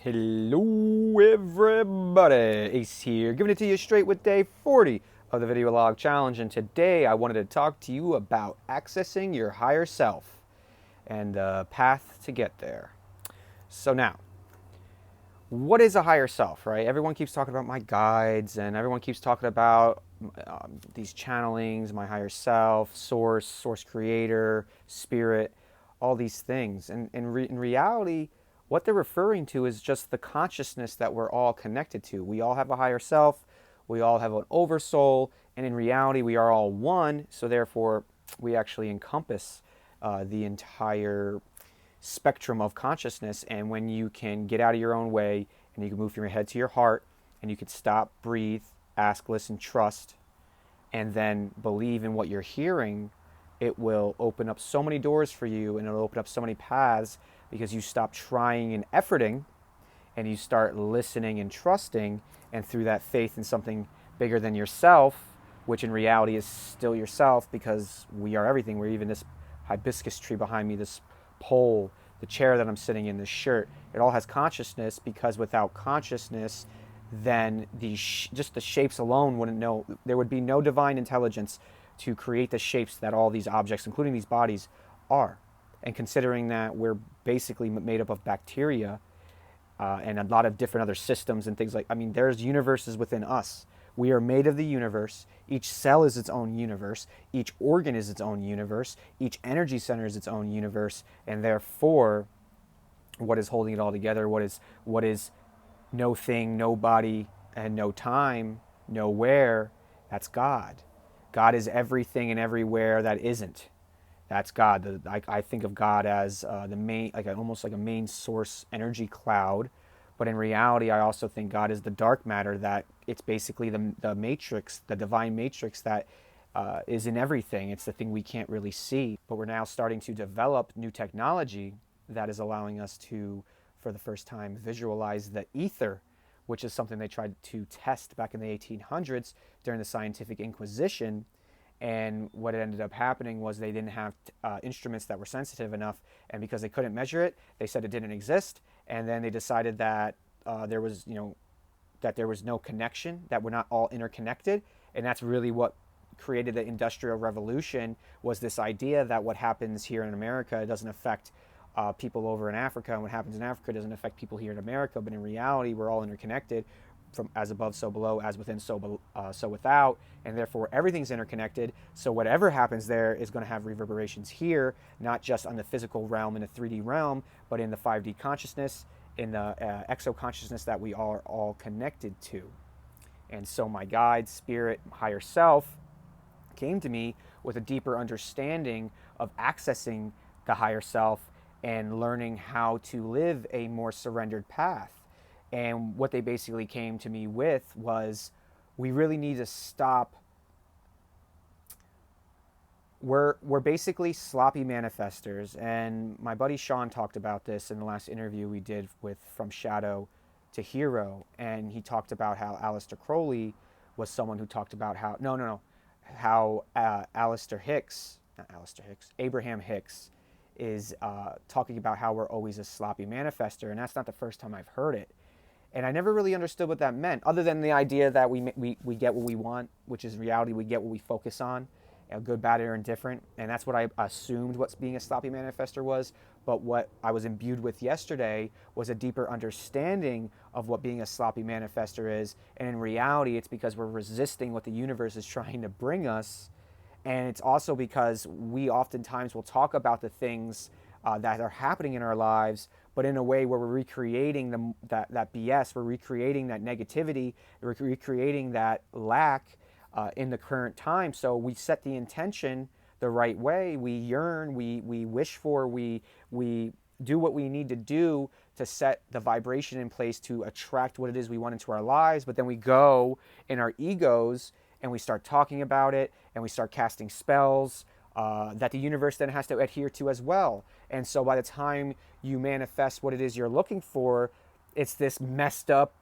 Hello everybody, Ace here, giving it to you straight with day 40 of the video log challenge, and today I wanted to talk to you about accessing your higher self and the path to get there. So now, what is a higher self, right? Everyone keeps talking about my guides, and everyone keeps talking about these channelings, my higher self, source creator, spirit, all these things. And in reality, what they're referring to is just the consciousness that we're all connected to. We all have a higher self, we all have an oversoul, and in reality, we are all one, so therefore, we actually encompass the entire spectrum of consciousness. And when you can get out of your own way and you can move from your head to your heart and you can stop, breathe, ask, listen, trust, and then believe in what you're hearing, it will open up so many doors for you, and it'll open up so many paths because you stop trying and efforting and you start listening and trusting, and through that faith in something bigger than yourself, which in reality is still yourself, because we are everything. We're even this hibiscus tree behind me, this pole, the chair that I'm sitting in, this shirt. It all has consciousness, because without consciousness, then just the shapes alone wouldn't know. There would be no divine intelligence to create the shapes that all these objects, including these bodies, are. And considering that we're basically made up of bacteria and a lot of different other systems and things there's universes within us. We are made of the universe. Each cell is its own universe. Each organ is its own universe. Each energy center is its own universe. And therefore, what is holding it all together, what is no thing, no body, and no time, nowhere, that's God. God is everything and everywhere that isn't. That's God. I think of God as the main, almost like a main source energy cloud. But in reality, I also think God is the dark matter, that it's basically the matrix, the divine matrix that is in everything. It's the thing we can't really see. But we're now starting to develop new technology that is allowing us to, for the first time, visualize the ether, which is something they tried to test back in the 1800s during the Scientific Inquisition. And what ended up happening was they didn't have instruments that were sensitive enough, and because they couldn't measure it, they said it didn't exist. And then they decided that there was no connection, that we're not all interconnected, and that's really what created the Industrial Revolution. Was this idea that what happens here in America doesn't affect people over in Africa, and what happens in Africa doesn't affect people here in America. But in reality, we're all interconnected, from as above, so below, as within, so without, and therefore everything's interconnected. So whatever happens there is going to have reverberations here, not just on the physical realm, in the 3D realm, but in the 5D consciousness, in the exo consciousness that we are all connected to. And so my guide, spirit, higher self, came to me with a deeper understanding of accessing the higher self and learning how to live a more surrendered path. And what they basically came to me with was, we really need to stop. We're basically sloppy manifestors. And my buddy Sean talked about this in the last interview we did with From Shadow to Hero. And he talked about how Aleister Crowley was someone who talked about how, how Abraham Hicks is talking about how we're always a sloppy manifester. And that's not the first time I've heard it. And I never really understood what that meant, other than the idea that we get what we want, which is reality. We get what we focus on, good, bad, or indifferent. And that's what I assumed what's being a sloppy manifester was. But what I was imbued with yesterday was a deeper understanding of what being a sloppy manifester is. And in reality, it's because we're resisting what the universe is trying to bring us. And it's also because we oftentimes will talk about the things that are happening in our lives, but in a way where we're recreating that BS, we're recreating that negativity, we're recreating that lack in the current time. So we set the intention the right way. We yearn, we wish for, we do what we need to do to set the vibration in place to attract what it is we want into our lives. But then we go in our egos and we start talking about it, and we start casting spells that the universe then has to adhere to as well. And so by the time you manifest what it is you're looking for, it's this messed up,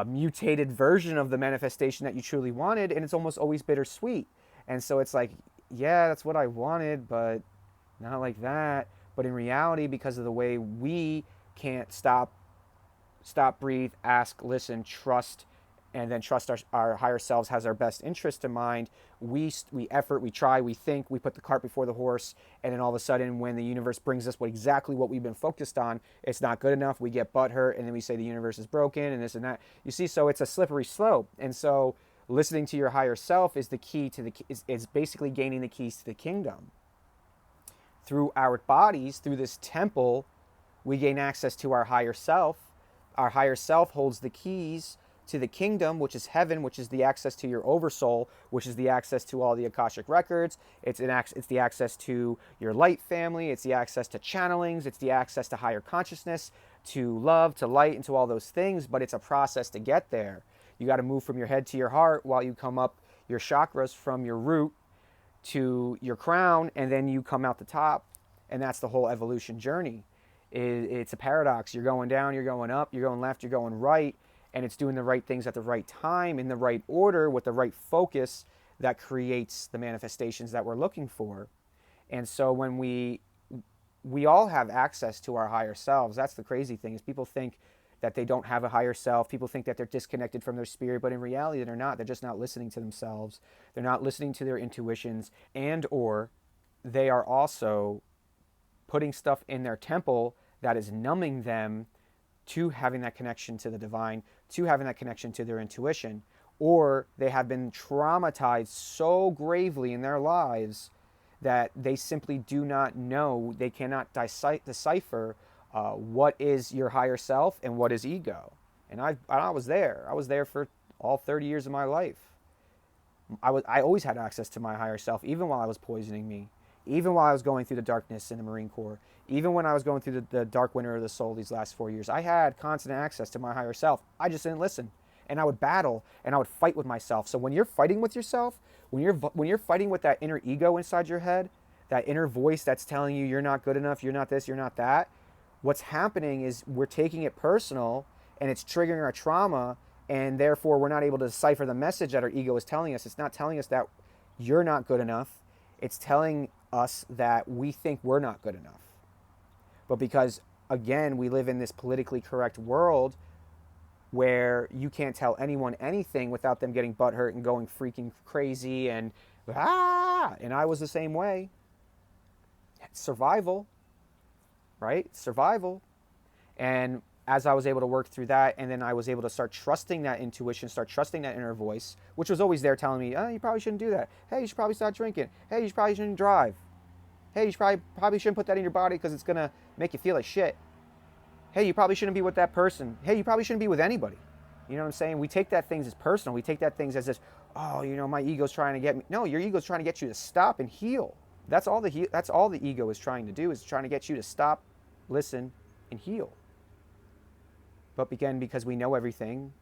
mutated version of the manifestation that you truly wanted, and it's almost always bittersweet. And so it's like, yeah, that's what I wanted, but not like that. But in reality, because of the way we can't stop stop, breathe, ask, listen, trust, and then trust our higher selves has our best interest in mind. We effort, we try, we think, we put the cart before the horse, and then all of a sudden, when the universe brings us exactly what we've been focused on, it's not good enough. We get butthurt, and then we say the universe is broken, and this and that. You see, so it's a slippery slope, and so listening to your higher self is the key to is basically gaining the keys to the kingdom. Through our bodies, through this temple, we gain access to our higher self. Our higher self holds the keys to the kingdom, which is heaven, which is the access to your oversoul, which is the access to all the Akashic records. It's the access to your light family. It's the access to channelings. It's the access to higher consciousness, to love, to light, and to all those things. But it's a process to get there. You got to move from your head to your heart while you come up your chakras from your root to your crown, and then you come out the top. And that's the whole evolution journey. It's a paradox. You're going down, you're going up, you're going left, you're going right. And it's doing the right things at the right time, in the right order, with the right focus that creates the manifestations that we're looking for. And so when we all have access to our higher selves. That's the crazy thing, is people think that they don't have a higher self. People think that they're disconnected from their spirit, but in reality they're not. They're just not listening to themselves. They're not listening to their intuitions, and or they are also putting stuff in their temple that is numbing them to having that connection to the divine, to having that connection to their intuition, or they have been traumatized so gravely in their lives that they simply do not know, they cannot decipher what is your higher self and what is ego. And I was there. I was there for all 30 years of my life. I always had access to my higher self, even while I was poisoning me, even while I was going through the darkness in the Marine Corps, even when I was going through the dark winter of the soul these last 4 years. I had constant access to my higher self. I just didn't listen. And I would battle and I would fight with myself. So when you're fighting with yourself, when you're fighting with that inner ego inside your head, that inner voice that's telling you you're not good enough, you're not this, you're not that, what's happening is we're taking it personal and it's triggering our trauma, and therefore we're not able to decipher the message that our ego is telling us. It's not telling us that you're not good enough. It's telling us that we think we're not good enough. But because, again, we live in this politically correct world where you can't tell anyone anything without them getting butthurt and going freaking crazy and I was the same way. Survival, right? Survival. And as I was able to work through that, and then I was able to start trusting that intuition, start trusting that inner voice, which was always there telling me, oh, you probably shouldn't do that. Hey, you should probably stop drinking. Hey, you probably shouldn't drive. Hey, you probably shouldn't put that in your body because it's going to make you feel like shit. Hey, you probably shouldn't be with that person. Hey, you probably shouldn't be with anybody. You know what I'm saying? We take that things as personal. We take that things as this, oh, my ego's trying to get me. No, your ego's trying to get you to stop and heal. That's all the ego is trying to do, is trying to get you to stop, listen, and heal. But again, because we know everything,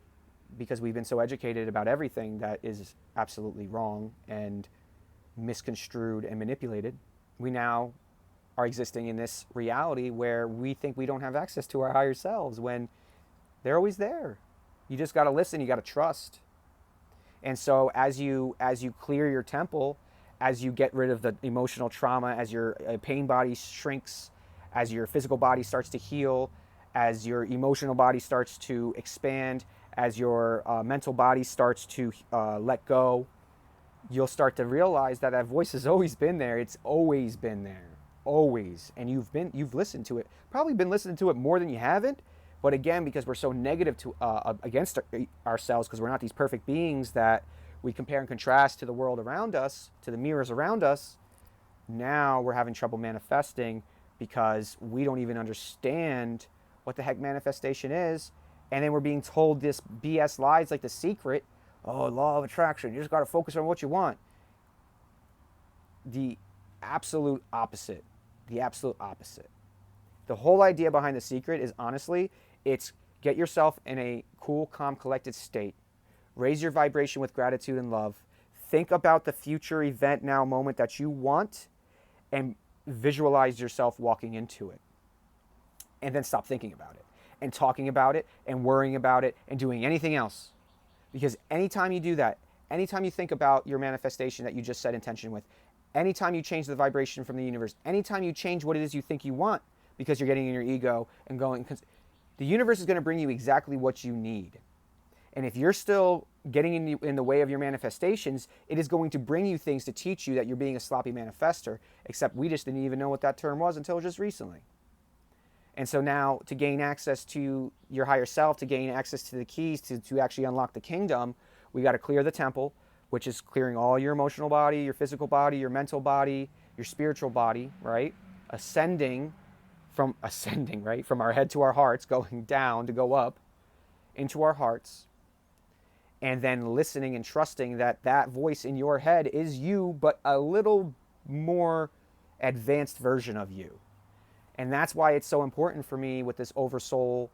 because we've been so educated about everything that is absolutely wrong and misconstrued and manipulated, we now are existing in this reality where we think we don't have access to our higher selves when they're always there. You just got to listen, you got to trust. And so as you clear your temple, as you get rid of the emotional trauma, as your pain body shrinks, as your physical body starts to heal, as your emotional body starts to expand, as your mental body starts to let go, you'll start to realize that voice has always been there. It's always been there, always. And you've listened to it, probably been listening to it more than you haven't. But again, because we're so negative against ourselves, because we're not these perfect beings that we compare and contrast to the world around us, to the mirrors around us, now we're having trouble manifesting because we don't even understand what the heck manifestation is. And then we're being told this BS lies like The Secret. Oh, law of attraction. You just got to focus on what you want. The absolute opposite. The absolute opposite. The whole idea behind The Secret is, honestly, it's get yourself in a cool, calm, collected state. Raise your vibration with gratitude and love. Think about the future event now moment that you want and visualize yourself walking into it. And then stop thinking about it and talking about it and worrying about it and doing anything else. Because anytime you do that, anytime you think about your manifestation that you just set intention with, anytime you change the vibration from the universe, anytime you change what it is you think you want, because you're getting in your ego and going, The universe is going to bring you exactly what you need. And if you're still getting in the way of your manifestations, it is going to bring you things to teach you that you're being a sloppy manifester, except we just didn't even know what that term was until just recently. And so now, to gain access to your higher self, to gain access to the keys, to actually unlock the kingdom, we got to clear the temple, which is clearing all your emotional body, your physical body, your mental body, your spiritual body, right? Ascending, right? From our head to our hearts, going down to go up into our hearts. And then listening and trusting that that voice in your head is you, but a little more advanced version of you. And that's why it's so important for me with this oversoul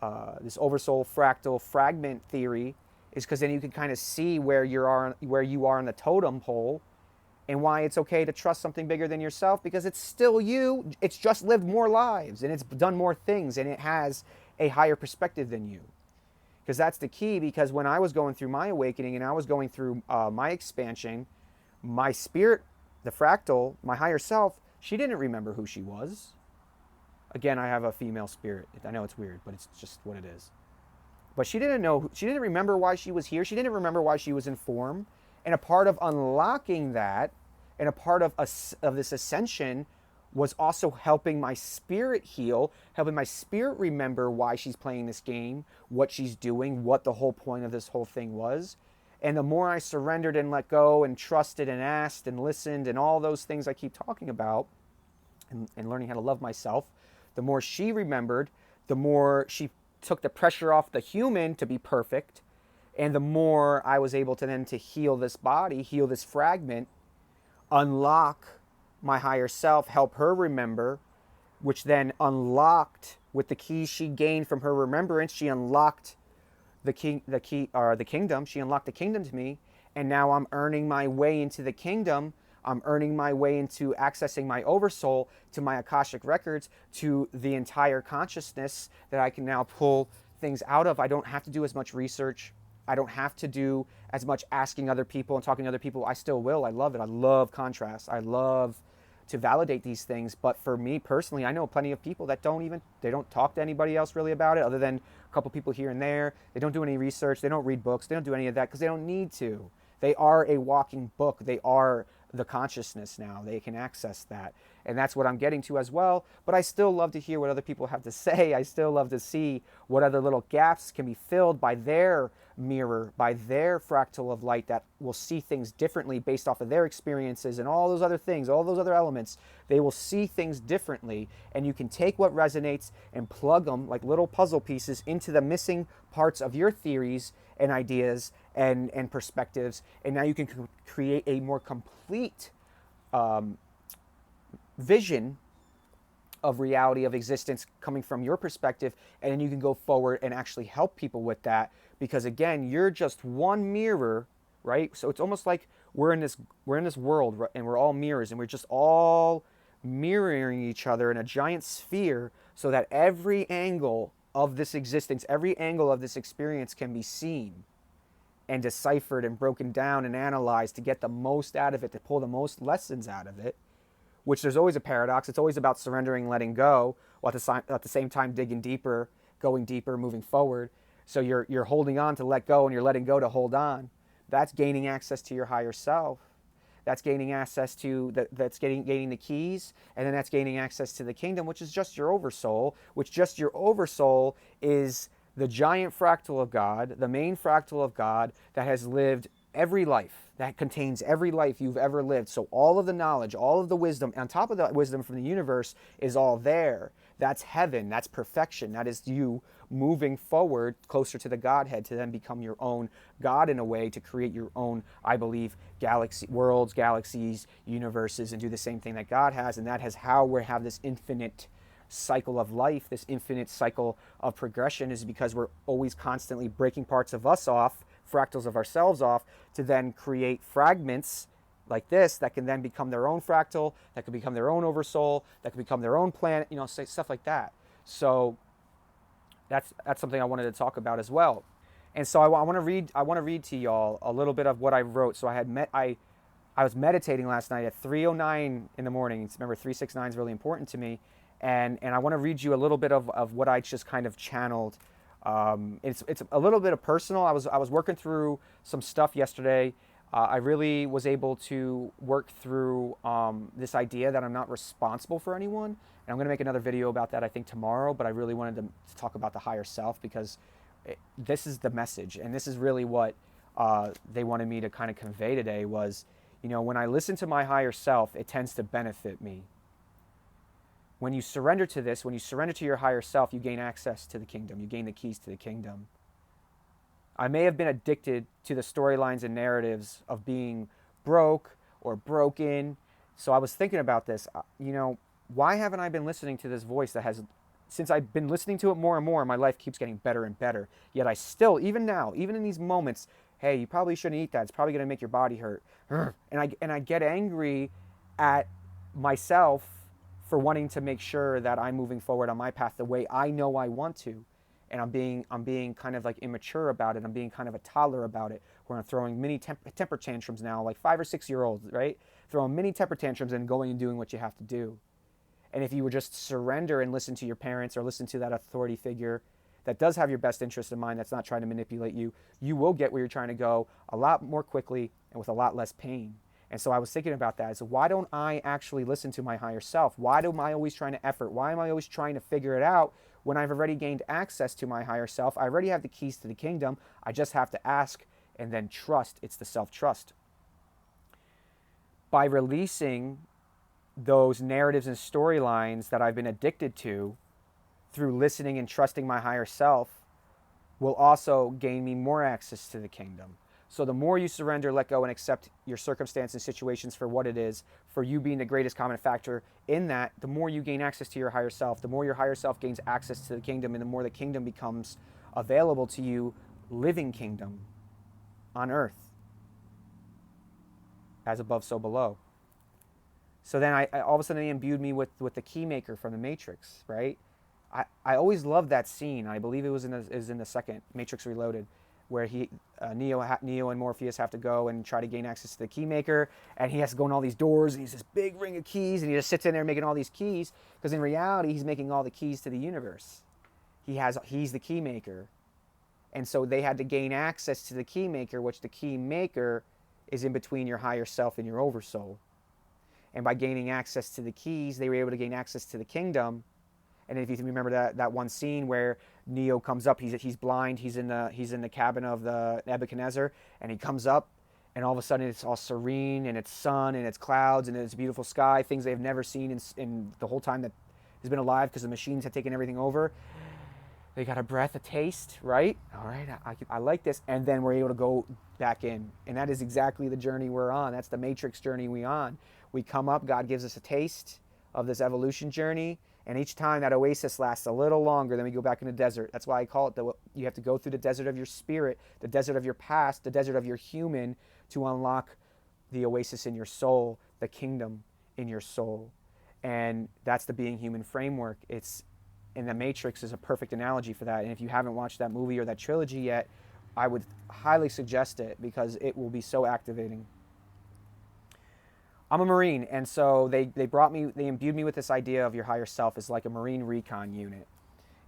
fractal fragment theory, is because then you can kind of see where you are on the totem pole, and why it's okay to trust something bigger than yourself, because it's still you. It's just lived more lives, and it's done more things, and it has a higher perspective than you. Because that's the key, because when I was going through my awakening and I was going through my expansion, my spirit, the fractal, my higher self, she didn't remember who she was. Again, I have a female spirit. I know it's weird, but it's just what it is. But she didn't know, she didn't remember why she was here. She didn't remember why she was in form. And a part of unlocking that, and a part of this ascension, was also helping my spirit heal, helping my spirit remember why she's playing this game, what she's doing, what the whole point of this whole thing was. And the more I surrendered and let go and trusted and asked and listened and all those things I keep talking about, and learning how to love myself, the more she remembered, the more she took the pressure off the human to be perfect, and the more I was able to then to heal this body, heal this fragment, unlock my higher self, help her remember, which then unlocked, with the keys she gained from her remembrance, she unlocked the kingdom. She unlocked the kingdom to me, and now I'm earning my way into the kingdom. I'm earning my way into accessing my oversoul, to my Akashic records, to the entire consciousness that I can now pull things out of. I don't have to do as much research. I don't have to do as much asking other people and talking to other people. I still will. I love it. I love contrast. I love to validate these things. But for me personally, I know plenty of people that they don't talk to anybody else really about it, other than a couple people here and there. They don't do any research. They don't read books. They don't do any of that because they don't need to. They are a walking book. They are the consciousness now. They can access that. And that's what I'm getting to as well. But I still love to hear what other people have to say. I still love to see what other little gaps can be filled by their mirror, by their fractal of light that will see things differently based off of their experiences and all those other things, all those other elements. They will see things differently, and you can take what resonates and plug them like little puzzle pieces into the missing parts of your theories and ideas and perspectives, and now you can create a more complete vision of reality, of existence coming from your perspective, and then you can go forward and actually help people with that, because again, you're just one mirror, right? So it's almost like we're in this world, and we're all mirrors, and we're just all mirroring each other in a giant sphere, so that every angle of this existence, every angle of this experience can be seen and deciphered and broken down and analyzed to get the most out of it, to pull the most lessons out of it. Which, there's always a paradox. It's always about surrendering, letting go, while at the same time digging deeper, going deeper, moving forward. So you're holding on to let go, and you're letting go to hold on. That's gaining access to your higher self. That's gaining access to that's gaining the keys, and then that's gaining access to the kingdom, which is just your oversoul. Which just your oversoul is the giant fractal of God, the main fractal of God that has lived every life, that contains every life you've ever lived. So all of the knowledge, all of the wisdom, on top of the wisdom from the universe, is all there. That's heaven. That's perfection. That is you moving forward closer to the Godhead, to then become your own God in a way, to create your own, I believe, worlds, galaxies, universes, and do the same thing that God has. And that is how we have this infinite cycle of life, this infinite cycle of progression, is because we're always constantly breaking parts of us off, fractals of ourselves off, to then create fragments like this that can then become their own fractal, that can become their own oversoul, that can become their own planet, stuff like that. So that's something I wanted to talk about as well. And so I want to read to y'all a little bit of what I wrote. So I was meditating last night at 3:09 in the morning. Remember, 369 is really important to me. And I want to read you a little bit of what I just kind of channeled. It's a little bit of personal. I was working through some stuff yesterday. I really was able to work through this idea that I'm not responsible for anyone. And I'm going to make another video about that, I think, tomorrow. But I really wanted to talk about the higher self because this is the message. And this is really what they wanted me to kind of convey today was, when I listen to my higher self, it tends to benefit me. When you surrender to this, when you surrender to your higher self, you gain access to the kingdom. You gain the keys to the kingdom. I may have been addicted to the storylines and narratives of being broke or broken. So I was thinking about this. Why haven't I been listening to this voice that has, since I've been listening to it more and more, my life keeps getting better and better. Yet I still, even now, even in these moments, hey, you probably shouldn't eat that. It's probably going to make your body hurt. And I get angry at myself for wanting to make sure that I'm moving forward on my path the way I know I want to. And I'm being kind of like immature about it. I'm being kind of a toddler about it, where I'm throwing mini temper tantrums now, like 5 or 6 year olds, right? Throwing mini temper tantrums and going and doing what you have to do. And if you would just surrender and listen to your parents or listen to that authority figure that does have your best interest in mind, that's not trying to manipulate you, you will get where you're trying to go a lot more quickly and with a lot less pain. And so I was thinking about that. So why don't I actually listen to my higher self? Why am I always trying to effort? Why am I always trying to figure it out when I've already gained access to my higher self? I already have the keys to the kingdom. I just have to ask and then trust. It's the self-trust. By releasing those narratives and storylines that I've been addicted to through listening and trusting my higher self will also gain me more access to the kingdom. So the more you surrender, let go, and accept your circumstance and situations for what it is, for you being the greatest common factor in that, the more you gain access to your higher self, the more your higher self gains access to the kingdom, and the more the kingdom becomes available to you, living kingdom on earth, as above, so below. So then I all of a sudden they imbued me with the key maker from the Matrix, right? I always loved that scene. I believe it was in the second Matrix Reloaded, where Neo and Morpheus have to go and try to gain access to the key maker, and he has to go in all these doors, and he's this big ring of keys, and he just sits in there making all these keys, because in reality he's making all the keys to the universe. He's the key maker, and so they had to gain access to the key maker, which the key maker is in between your higher self and your oversoul. And by gaining access to the keys, they were able to gain access to the kingdom. And if you remember that one scene where Neo comes up, he's blind, he's in the cabin of the Nebuchadnezzar, and he comes up, and all of a sudden it's all serene, and it's sun, and it's clouds, and it's a beautiful sky, things they've never seen in the whole time that he's been alive, because the machines have taken everything over. They got a breath, a taste, right? All right, I like this. And then we're able to go back in. And that is exactly the journey we're on. That's the Matrix journey we're on. We come up, God gives us a taste of this evolution journey, and each time that oasis lasts a little longer, then we go back in the desert. That's why I call it you have to go through the desert of your spirit, the desert of your past, the desert of your human, to unlock the oasis in your soul, the kingdom in your soul. And that's the being human framework. And the Matrix is a perfect analogy for that. And if you haven't watched that movie or that trilogy yet, I would highly suggest it, because it will be so activating. I'm a Marine, and so they imbued me with this idea of your higher self is like a Marine RECON unit.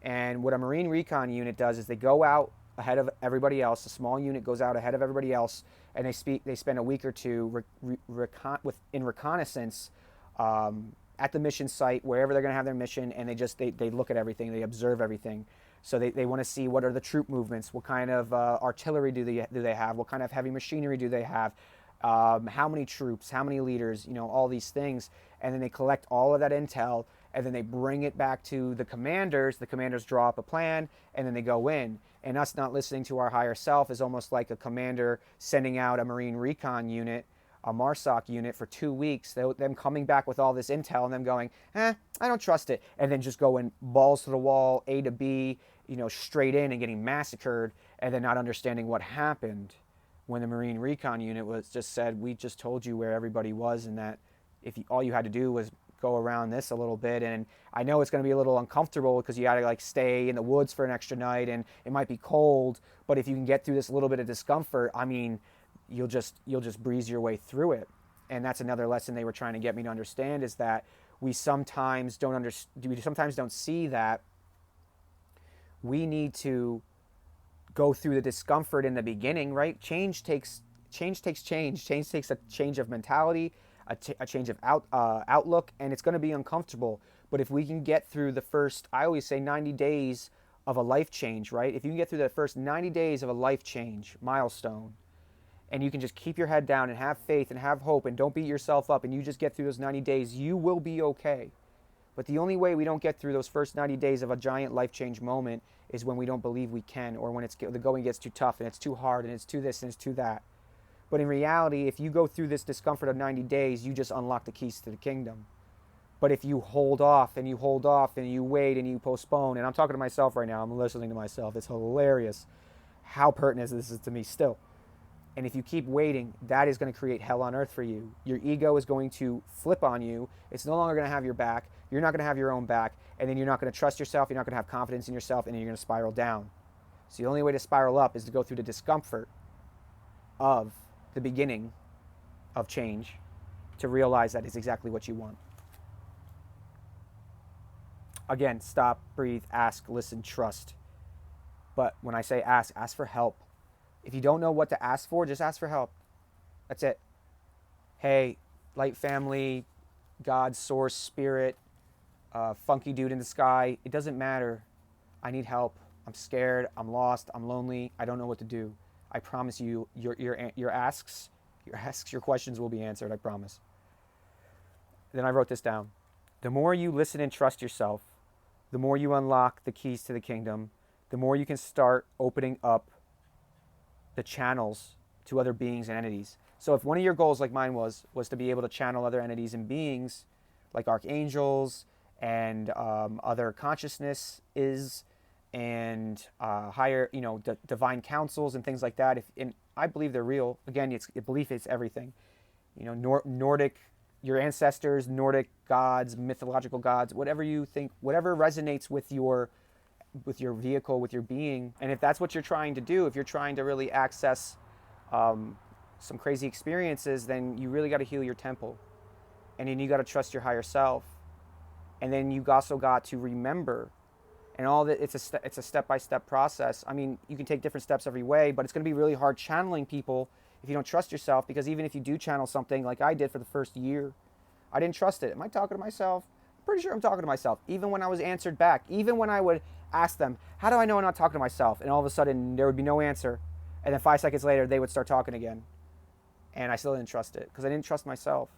And what a Marine RECON unit does is they go out ahead of everybody else. A small unit goes out ahead of everybody else, and they spend a week or two in reconnaissance at the mission site, wherever they're going to have their mission, and they look at everything, they observe everything. So they want to see what are the troop movements, what kind of artillery do they have, what kind of heavy machinery do they have, how many troops, how many leaders, all these things. And then they collect all of that intel, and then they bring it back to the commanders. The commanders draw up a plan, and then they go in. And us not listening to our higher self is almost like a commander sending out a Marine Recon unit, a MARSOC unit, for 2 weeks, them coming back with all this intel and them going, I don't trust it, and then just going balls to the wall, A to B, straight in and getting massacred, and then not understanding what happened when the Marine Recon unit was just said, we just told you where everybody was, and that all you had to do was go around this a little bit. And I know it's going to be a little uncomfortable because you got to stay in the woods for an extra night, and it might be cold, but if you can get through this little bit of discomfort, you'll just breeze your way through it. And that's another lesson they were trying to get me to understand, is that we sometimes don't see that we need to go through the discomfort in the beginning, right? Change takes change. Change takes a change of mentality, a change of outlook, and it's going to be uncomfortable. But if we can get through the first, I always say 90 days of a life change, right? If you can get through the first 90 days of a life change milestone, and you can just keep your head down and have faith and have hope and don't beat yourself up, and you just get through those 90 days, you will be okay. But the only way we don't get through those first 90 days of a giant life change moment is when we don't believe we can, or when the going gets too tough and it's too hard and it's too this and it's too that. But in reality, if you go through this discomfort of 90 days, you just unlock the keys to the kingdom. But if you hold off and you hold off and you wait and you postpone, and I'm talking to myself right now, I'm listening to myself, it's hilarious how pertinent this is to me still. And if you keep waiting, that is going to create hell on earth for you. Your ego is going to flip on you. It's no longer going to have your back. You're not going to have your own back. And then you're not going to trust yourself. You're not going to have confidence in yourself. And then you're going to spiral down. So the only way to spiral up is to go through the discomfort of the beginning of change to realize that it's exactly what you want. Again, stop, breathe, ask, listen, trust. But when I say ask for help. If you don't know what to ask for, just ask for help. That's it. Hey, light family, God, source, spirit, funky dude in the sky, it doesn't matter. I need help. I'm scared. I'm lost. I'm lonely. I don't know what to do. I promise you, your asks, your questions will be answered. I promise. Then I wrote this down. The more you listen and trust yourself, the more you unlock the keys to the kingdom, the more you can start opening up the channels to other beings and entities. So if one of your goals, like mine was to be able to channel other entities and beings, like archangels and other consciousnesses and higher, divine councils and things like that. And I believe they're real. Again, belief is everything. Nordic, your ancestors, Nordic gods, mythological gods, whatever you think, whatever resonates with your vehicle, with your being. And if that's what you're trying to do, if you're trying to really access some crazy experiences, then you really got to heal your temple. And then you got to trust your higher self. And then you also got to remember, and all that, it's a step-by-step process. I mean, you can take different steps every way, but it's going to be really hard channeling people if you don't trust yourself, because even if you do channel something like I did for the first year, I didn't trust it. Am I talking to myself? I'm pretty sure I'm talking to myself. Even when I was answered back, even when I would ask them, how do I know I'm not talking to myself? And all of a sudden there would be no answer. And then 5 seconds later, they would start talking again. And I still didn't trust it because I didn't trust myself.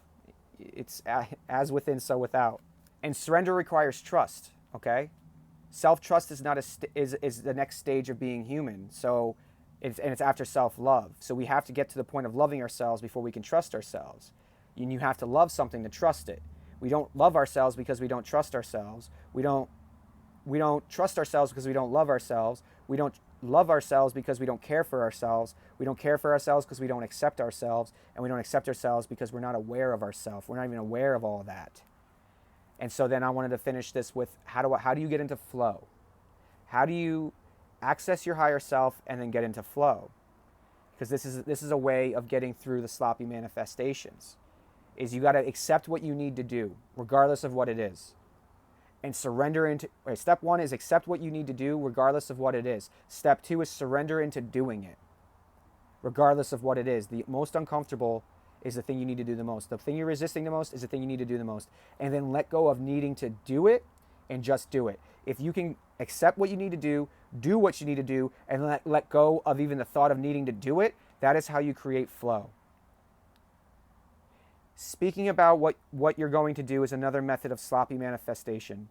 It's as within, so without. And surrender requires trust, okay? Self-trust is not is the next stage of being human. So it's after self-love. So we have to get to the point of loving ourselves before we can trust ourselves. And you have to love something to trust it. We don't love ourselves because we don't trust ourselves. We don't trust ourselves because we don't love ourselves. We don't love ourselves because we don't care for ourselves. We don't care for ourselves because we don't accept ourselves. And we don't accept ourselves because we're not aware of ourselves. We're not even aware of all of that. And so then I wanted to finish this with how do you get into flow? How do you access your higher self and then get into flow? Because this is a way of getting through the sloppy manifestations. Is you got to accept what you need to do, regardless of what it is. And surrender into, step 1 is accept what you need to do, regardless of what it is. Step 2 is surrender into doing it, regardless of what it is. The most uncomfortable is the thing you need to do the most. The thing you're resisting the most is the thing you need to do the most. And then let go of needing to do it and just do it. If you can accept what you need to do what you need to do, and let go of even the thought of needing to do it, that is how you create flow. Speaking about what you're going to do is another method of sloppy manifestation,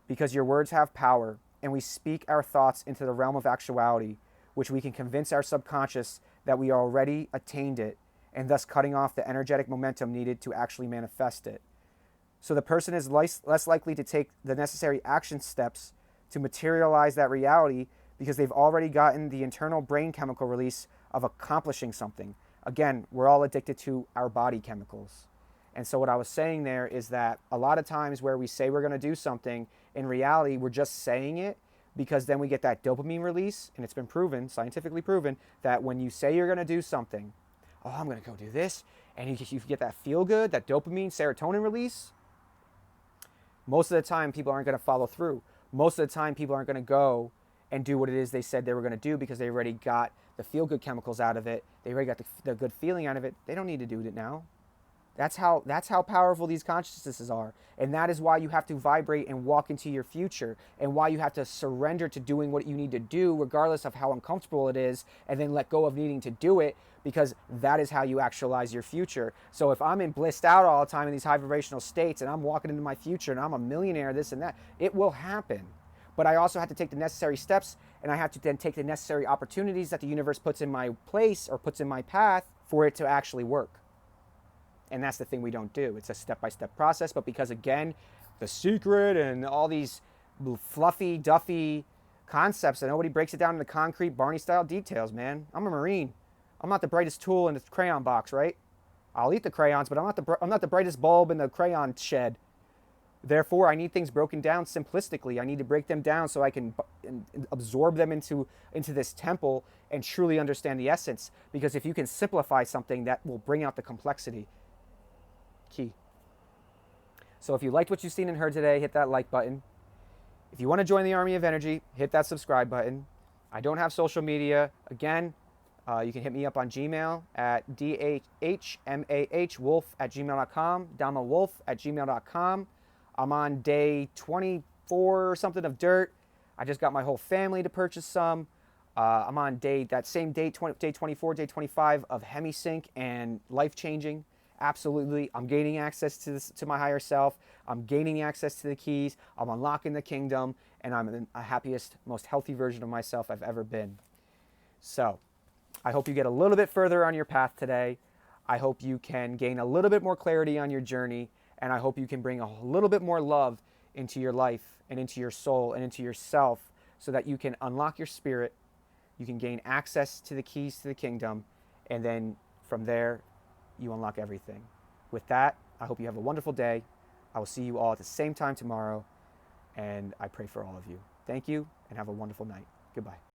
because your words have power, and we speak our thoughts into the realm of actuality, which we can convince our subconscious that we already attained it, and thus cutting off the energetic momentum needed to actually manifest it. So the person is less likely to take the necessary action steps to materialize that reality because they've already gotten the internal brain chemical release of accomplishing something. Again, we're all addicted to our body chemicals. And so what I was saying there is that a lot of times where we say we're going to do something, in reality, we're just saying it because then we get that dopamine release. And it's been proven, scientifically proven, that when you say you're going to do something, oh, I'm going to go do this, and you get that feel good, that dopamine, serotonin release, Most of the time, people aren't going to follow through. Most of the time, people aren't going to go and do what it is they said they were going to do because they already got the feel-good chemicals out of it. They already got the good feeling out of it. They don't need to do it now. That's how powerful these consciousnesses are. And that is why you have to vibrate and walk into your future, and why you have to surrender to doing what you need to do, regardless of how uncomfortable it is, and then let go of needing to do it, because that is how you actualize your future. So if I'm in blissed out all the time in these high vibrational states and I'm walking into my future and I'm a millionaire, this and that, it will happen. But I also have to take the necessary steps, and I have to then take the necessary opportunities that the universe puts in my place or puts in my path for it to actually work. And that's the thing we don't do. It's a step-by-step process, but because, again, The Secret and all these fluffy, duffy concepts that nobody breaks it down into concrete, Barney-style details, man. I'm a Marine. I'm not the brightest tool in the crayon box, right? I'll eat the crayons, but I'm not the brightest bulb in the crayon shed. Therefore, I need things broken down simplistically. I need to break them down so I can absorb them into this temple and truly understand the essence. Because if you can simplify something, that will bring out the complexity. Key. So if you liked what you've seen and heard today, hit that like button. If you want to join the Army of Energy, hit that subscribe button. I don't have social media. Again, you can hit me up on Gmail at dhmahwolf@gmail.com, Dahmahwolf@gmail.com. I'm on day 24 or something of DURT. I just got my whole family to purchase some. I'm on that same day 24, day 25 of Hemi-synch and life-changing. Absolutely. I'm gaining access to my higher self. I'm gaining access to the keys. I'm unlocking the kingdom. And I'm the happiest, most healthy version of myself I've ever been. So I hope you get a little bit further on your path today. I hope you can gain a little bit more clarity on your journey. And I hope you can bring a little bit more love into your life and into your soul and into yourself, so that you can unlock your spirit, you can gain access to the keys to the kingdom, and then from there, you unlock everything. With that, I hope you have a wonderful day. I will see you all at the same time tomorrow, and I pray for all of you. Thank you, and have a wonderful night. Goodbye.